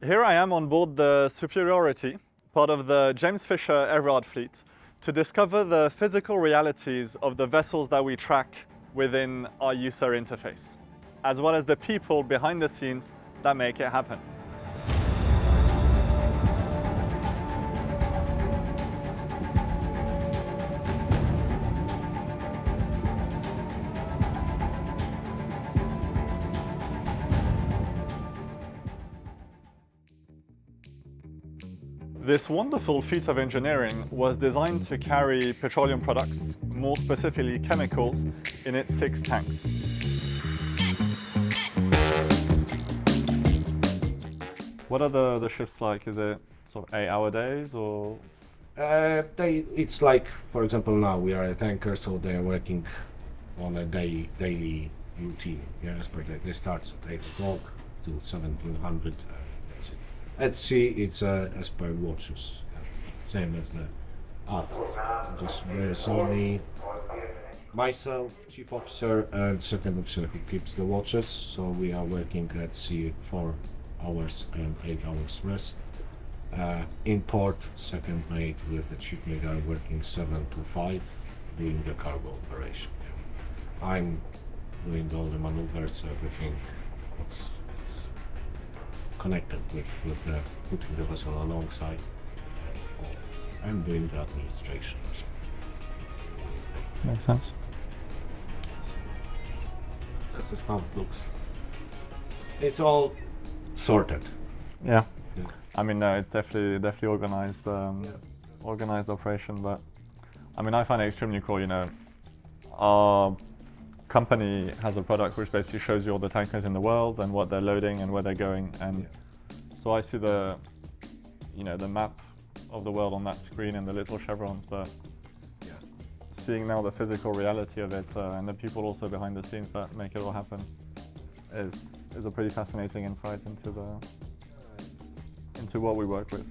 Here I am on board the Superiority, part of the James Fisher Everard fleet, to discover the physical realities of the vessels that we track within our user interface, as well as the people behind the scenes that make it happen. This wonderful feat of engineering was designed to carry petroleum products, more specifically chemicals, in its 6 tanks. What are the shifts like? Is it sort of 8-hour days or? It's like, for example, now we are a tanker, so they are working on a daily routine. Yeah, as per they start at 8 o'clock till 1700. That's it. At sea, it's as per watches, same as us. Just there's only myself, chief officer, and second officer who keeps the watches. So we are working at sea 4 hours and 8 hours rest. In port, second mate with the chief mate are working 7 to 5, doing the cargo operation. I'm doing all the maneuvers, everything. It's connected with putting the vessel alongside and off, and doing the administration. Makes sense. This is how it looks. It's all sorted. Yeah. Yeah. I mean, no, it's definitely organized, organized operation. But I mean, I find it extremely cool. You know, our company has a product which basically shows you all the tankers in the world and what they're loading and where they're going. And so I see the map of the world on that screen and the little chevrons. But seeing now the physical reality of it and the people also behind the scenes that make it all happen is a pretty fascinating insight into what we work with.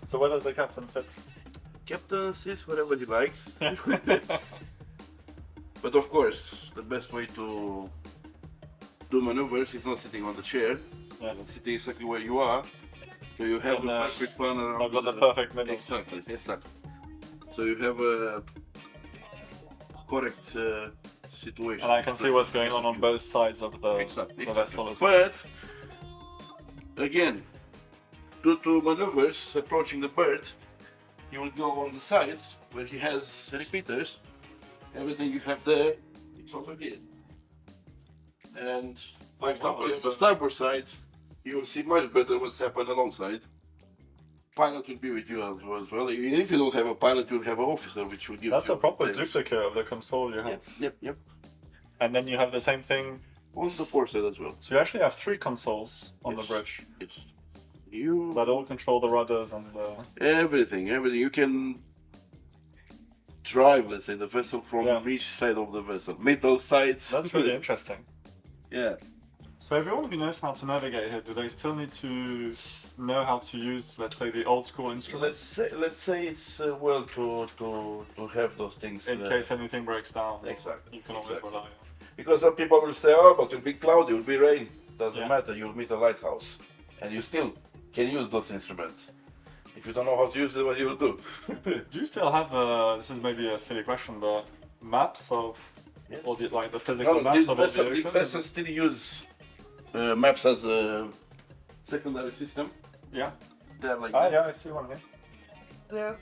So where does the captain sit? Captain sits wherever he likes. But of course, the best way to do maneuvers is not sitting on the chair, sitting exactly where you are. So you have a perfect plan around. I've got the perfect middle. Exactly. So you have a correct situation. And I can see what's going on both sides of the vessel as well. But again, due to maneuvers approaching the bird, you will go on the sides where he has repeaters. Everything you have there, it's over here. And for example, on the starboard side, you will see much better what's happened alongside. Pilot will be with you as well. If you don't have a pilot, you'll have an officer which will give you. That's a proper details. duplicate of the console you have. Yep. And then you have the same thing On the port side as well. So you actually have 3 consoles on the bridge Yes. You that all control the rudders and everything. You can drive, let's say, the vessel from each side of the vessel. Middle sides. That's really interesting. Yeah. So everyone who knows how to navigate here, do they still need to know how to use, let's say, the old school instruments? Let's say it's well to have those things In case anything breaks down. Exactly. You can always rely on. Because some people will say, oh, but it'll be cloudy, it'll be rain. Doesn't matter, you'll meet a lighthouse. And you still can use those instruments. If you don't know how to use them, what you will do? Do you still have, this is maybe a silly question, but maps of, or the physical maps of all the these oceans? vessels still use maps as a secondary system. Yeah. They're like yeah, I see one here. there.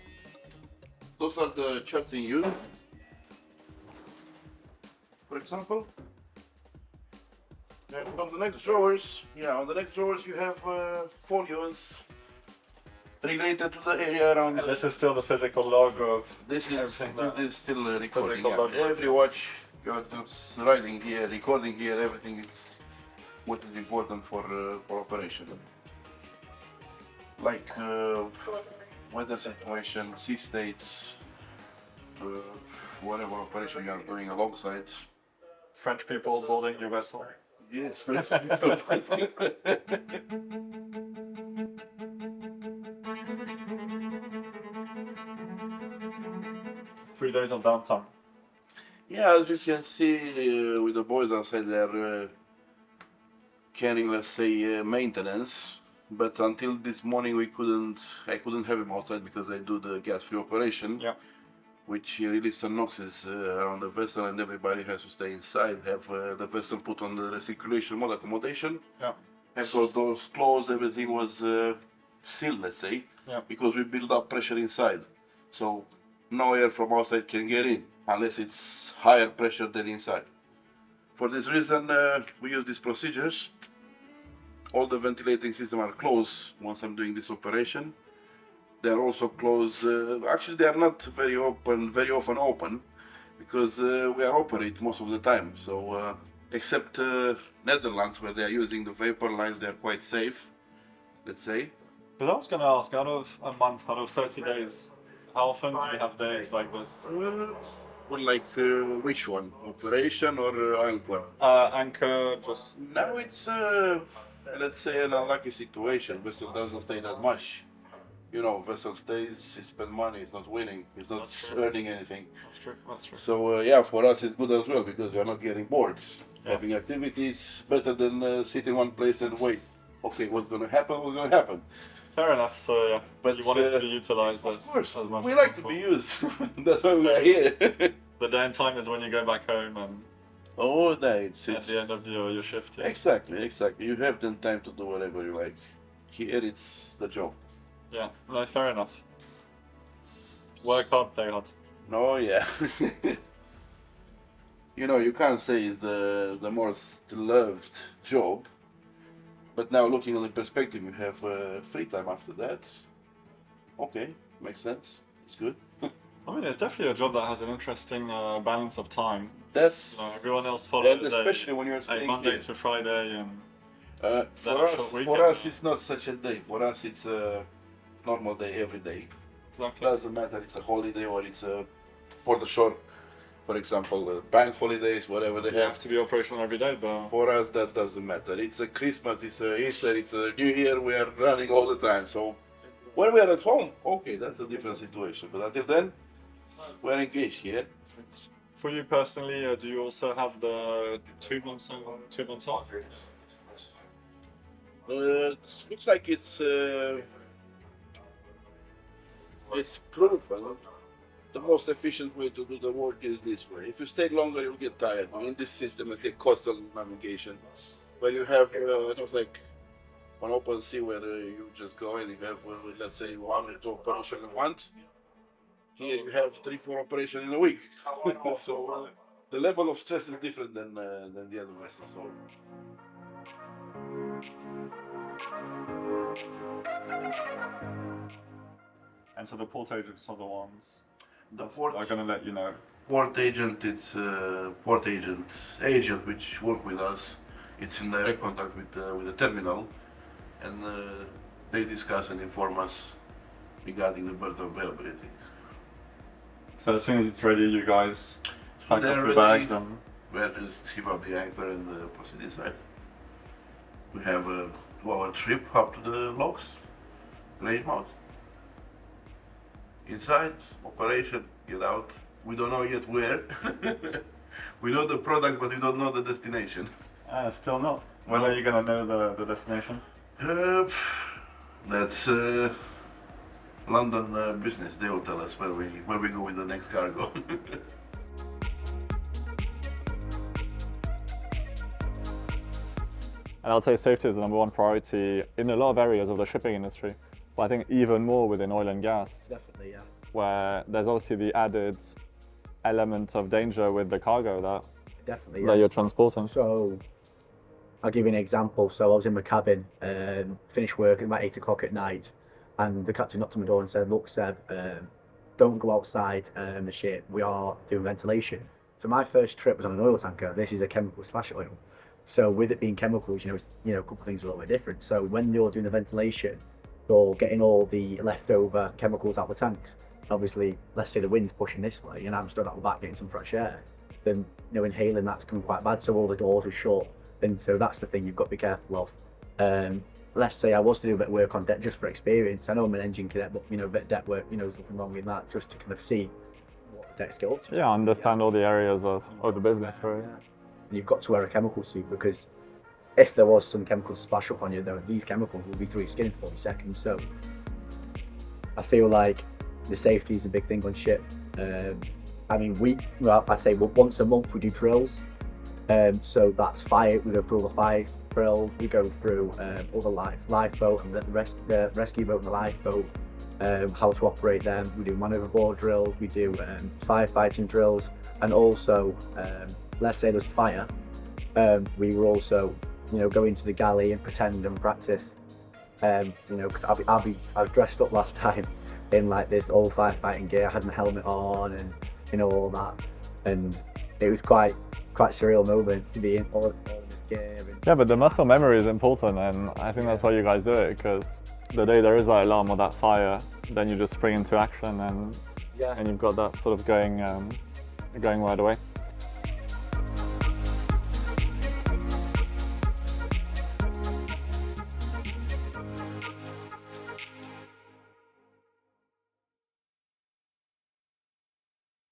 Those are the charts in use. For example. And on the next drawers, you have folios related to the area around. And this is still the physical log of This is still recording. Physical log. Every watch that's riding here, recording here, everything is what is important for operation. Like weather situation, sea states, whatever operation you are doing alongside. French people boarding your vessel. Yes. 3 days of downtime. Yeah, as you can see with the boys outside, they're carrying, let's say, maintenance. But until this morning, I couldn't have him outside because I do the gas-free operation, Yeah. which release some noxes around the vessel, and everybody has to stay inside. Have the vessel put on the recirculation mode accommodation. Yeah. Have all doors closed. Everything was sealed, let's say, Yeah. because we build up pressure inside. So no air from outside can get in unless it's higher pressure than inside. For this reason, we use these procedures. All the ventilating systems are closed once I'm doing this operation. They are also closed. Actually, they are not very often open, because we are operate most of the time. So, except Netherlands, where they are using the vapor lines, they are quite safe, let's say. Because I was going to ask, out of a month, out of 30 days, how often do you have days like this? Which one? Operation or anchor? Anchor, just... Now it's, let's say, an unlucky situation. Vessel doesn't stay that much. You know, vessel stays, he spends money, he's not winning, he's not earning anything. That's true, that's true. So, yeah, for us it's good as well, because we are not getting bored. Yeah. Having activities better than sit in one place and wait. Okay, what's going to happen? What's going to happen? Fair enough, so yeah, but you want it to be utilized of course. as much we as like possible. to be used. That's why we are here. The downtime is when you go back home and oh, no, it's at the end of your shift. Yeah. Exactly. You have the time to do whatever you like. Here it's the job. Yeah, no, fair enough. Work hard, play hard. No, yeah. You know, you can't say it's the most loved job, but now looking on the perspective, you have free time after that. Okay, makes sense. It's good. I mean, it's definitely a job that has an interesting balance of time. That's everyone else follows especially when you're a staying Monday here. to Friday, and for us, it's not such a day. For us, it's a normal day every day. Exactly. Doesn't matter it's a holiday or it's for the shore. For example, bank holidays, whatever they have to be operational every day, but for us that doesn't matter. It's a Christmas, it's a Easter, it's a New Year. We are running all the time. So when we are at home, okay, that's a different situation. But until then, we are engaged here. For you personally, do you also have the 2 months on, 2 months off? Looks like it's proven the most efficient way to do the work is this way. If you stay longer, you'll get tired. In this system, it's a coastal navigation, where you have like on open sea where you just go and you have let's say 1 or 2 operations at once. Here you have 3-4 operations in a week. So the level of stress is different than the other vessels. So. And so the port agents are the ones The port are going to let you know. Port agent, it's port agent which work with us. It's in direct contact with the terminal, and they discuss and inform us regarding the berth availability. So as soon as it's ready, you guys pack up your bags and we'll just heave up the anchor and proceed inside. We have a 2-hour trip up to the locks, range mount. Inside, operation, get out. We don't know yet where. We know the product, but we don't know the destination. Still not. When are you going to know the destination? That's London business. They will tell us where we go with the next cargo. And I'll say safety is the #1 priority in a lot of areas of the shipping industry, but I think even more within oil and gas. Definitely, yeah. Where there's obviously the added element of danger with the cargo Definitely, that you're transporting. So, I'll give you an example. So I was in my cabin, finished work at about 8 o'clock at night, and the captain knocked on my door and said, "Look, Seb, don't go outside the ship. We are doing ventilation." So my first trip was on an oil tanker. This is a chemical/oil. So with it being chemicals, a couple of things are a little bit different. So when you're doing the ventilation, you're getting all the leftover chemicals out of the tanks. Obviously, let's say the wind's pushing this way, and I'm stood out the back getting some fresh air. Then, inhaling that's coming quite bad. So all the doors are shut, and so that's the thing you've got to be careful of. Let's say I was to do a bit of work on deck just for experience. I know I'm an engine cadet, but a bit of deck work, there's nothing wrong in that, just to kind of see what the decks get up to. Yeah, understand all the areas of the business for it. And you've got to wear a chemical suit because if there was some chemicals splash up on you, though, these chemicals will be through your skin in 40 seconds. So I feel like the safety is a big thing on ship. I mean, I say once a month we do drills. So that's fire. We go through all the fire drills. We go through all the lifeboat and the rescue boat and the lifeboat. How to operate them. We do man overboard drills. We do firefighting drills, and also let's say there's fire. We will also, go into the galley and pretend and practice. Because I was dressed up last time in like this old firefighting gear. I had my helmet on and all that, and it was quite surreal moment to be in all this gear. Yeah, but the muscle memory is important, and I think that's why you guys do it, because the day there is that alarm or that fire, then you just spring into action, and you've got that sort of going right away.